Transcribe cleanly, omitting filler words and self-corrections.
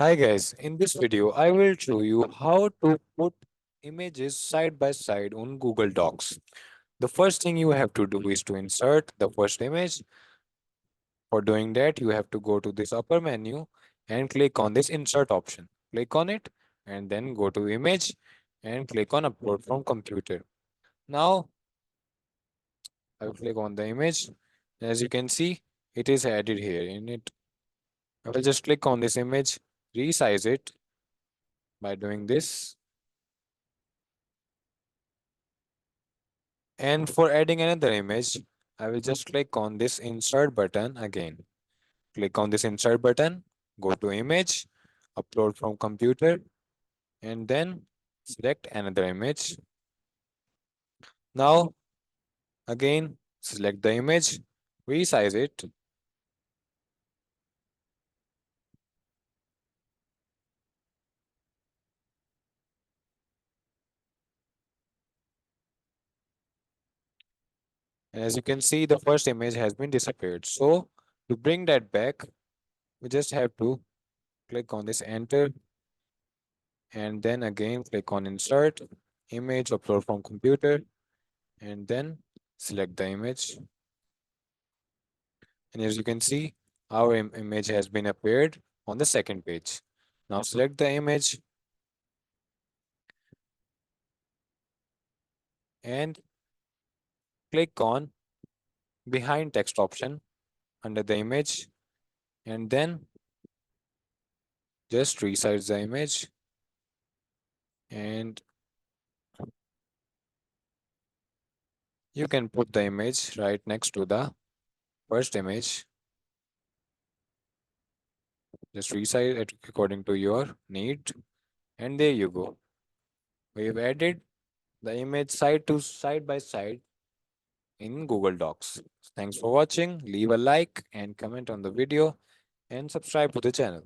Hi guys, in this video I will show you how to put images side by side on Google Docs. The first thing you have to do is to insert the first image. For doing that, you have to go to this upper menu and click on this insert option. Click on it and then go to image and click on upload from computer. Now I will click on the image. As you can see, it is added here in it. I will just click on this image, resize it by doing this. And for adding another image, I will just click on this insert button again. Click on this insert button, go to image, upload from computer, and then select another image. Now, again, select the image, resize it, and as you can see, the first image has been disappeared. So, to bring that back, we just have to click on this enter, and then again click on insert, image, upload from computer, and then select the image. And as you can see, our image has been appeared on the second page. Now select the image and click on behind text option under the image and then just resize the image and you can put the image right next to the first image. Just resize it according to your need and there you go. We've added the image side to side by side in Google Docs. Thanks for watching. Leave a like and comment on the video and subscribe to the channel.